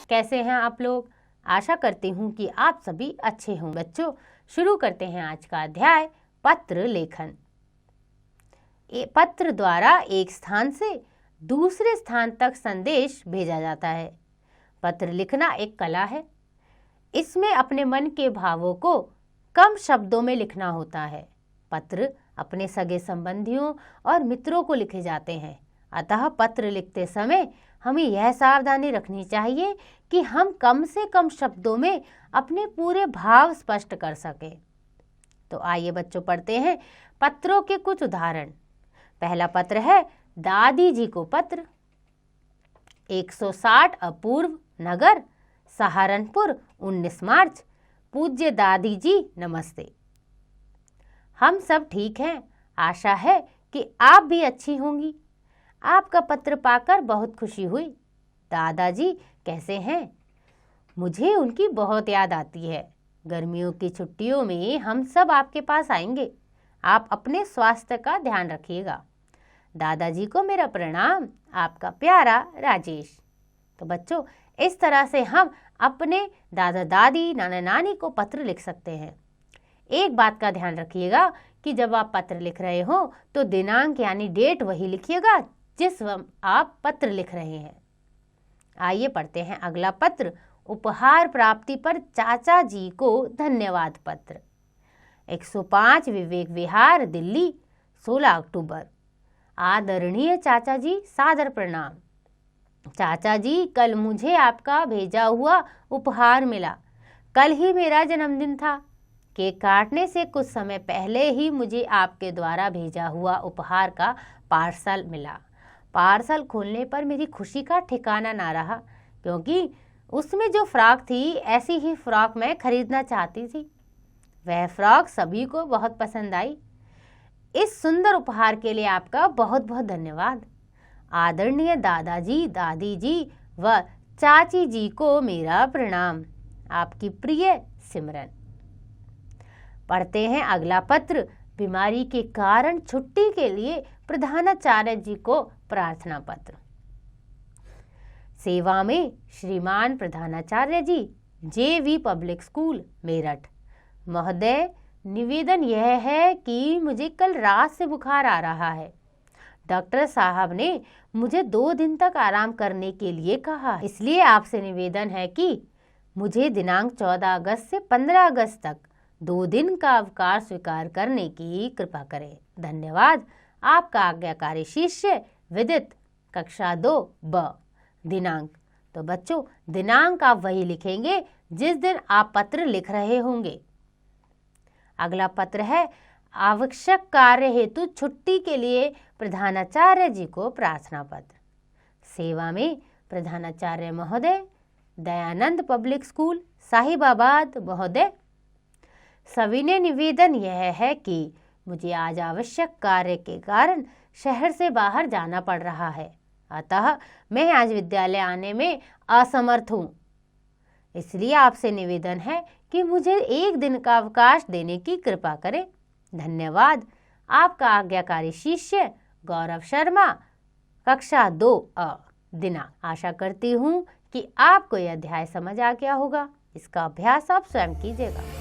कैसे हैं आप लोग? आशा करती हूँ कि आप सभी अच्छे हों। बच्चों, शुरू करते हैं आज का अध्याय पत्र लेखन। पत्र द्वारा एक स्थान से दूसरे स्थान तक संदेश भेजा जाता है। पत्र लिखना एक कला है। इसमें अपने मन के भावों को कम शब्दों में लिखना होता है। पत्र अपने सगे संबंधियों और मित्रों को लिखे जाते हैं। अतः पत्र लिखते समय हमें यह सावधानी रखनी चाहिए कि हम कम से कम शब्दों में अपने पूरे भाव स्पष्ट कर सकें। तो आइए बच्चों, पढ़ते हैं पत्रों के कुछ उदाहरण। पहला पत्र है दादी जी को पत्र। 160 अपूर्व नगर, सहारनपुर, 19 मार्च। पूज्य दादी जी नमस्ते। हम सब ठीक हैं। आशा है कि आप भी अच्छी होंगी। आपका पत्र पाकर बहुत खुशी हुई। दादाजी कैसे हैं? मुझे उनकी बहुत याद आती है। गर्मियों की छुट्टियों में हम सब आपके पास आएंगे। आप अपने स्वास्थ्य का ध्यान रखिएगा। दादाजी को मेरा प्रणाम। आपका प्यारा राजेश। तो बच्चों, इस तरह से हम अपने दादा दादी, नाना नानी को पत्र लिख सकते हैं। एक बात का ध्यान रखिएगा कि जब आप पत्र लिख रहे हो तो दिनांक यानी डेट वही लिखिएगा जिस आप पत्र लिख रहे हैं। आइए पढ़ते हैं अगला पत्र। उपहार प्राप्ति पर चाचा जी को धन्यवाद पत्र। 105 विवेक विहार, दिल्ली, 16 अक्टूबर। आदरणीय चाचा जी, सादर प्रणाम। चाचा जी, कल मुझे आपका भेजा हुआ उपहार मिला। कल ही मेरा जन्मदिन था। केक काटने से कुछ समय पहले ही मुझे आपके द्वारा भेजा हुआ उपहार का पार्सल मिला। पार्सल खोलने पर मेरी खुशी का ठिकाना ना रहा, क्योंकि उसमें जो फ्रॉक थी ऐसी ही फ्रॉक मैं खरीदना चाहती थी। वह फ्रॉक सभी को बहुत पसंद आई। इस सुंदर उपहार के लिए आपका बहुत बहुत धन्यवाद। आदरणीय दादाजी, दादी जी व चाची जी को मेरा प्रणाम। आपकी प्रिय सिमरन। पढ़ते हैं अगला पत्र। बीमारी के कारण छुट्टी के लिए प्रधानाचार्य जी को प्रार्थना पत्र। सेवा में श्रीमान प्रधानाचार्य जी, JV पब्लिक स्कूल, मेरठ। महोदय, निवेदन यह है कि मुझे कल रात से बुखार आ रहा है। डॉक्टर साहब ने मुझे 2 दिन तक आराम करने के लिए कहा। इसलिए आपसे निवेदन है कि मुझे दिनांक 14 अगस्त से 15 अगस्त तक 2 दिन का अवकाश स्वीकार करने की कृपा करें। धन्यवाद। आपका आज्ञाकारी शिष्य विदित, कक्षा 2 ब। दिनांक, तो बच्चों दिनांक आप वही लिखेंगे जिस दिन आप पत्र लिख रहे होंगे। अगला पत्र है आवश्यक कार्य हेतु छुट्टी के लिए प्रधानाचार्य जी को प्रार्थना पत्र। सेवा में प्रधानाचार्य महोदय, दयानंद पब्लिक स्कूल, साहिबाबाद महोदय। सविनय निवेदन यह है कि मुझे आज आवश्यक कार्य के कारण शहर से बाहर जाना पड़ रहा है, अतः मैं आज विद्यालय आने में असमर्थ हूँ। इसलिए आपसे निवेदन है कि मुझे 1 दिन का अवकाश देने की कृपा करें। धन्यवाद। आपका आज्ञाकारी शिष्य गौरव शर्मा, कक्षा 2 अ। दिनांक। आशा करती हूँ कि आपको यह अध्याय समझ आ गया होगा। इसका अभ्यास आप स्वयं कीजिएगा।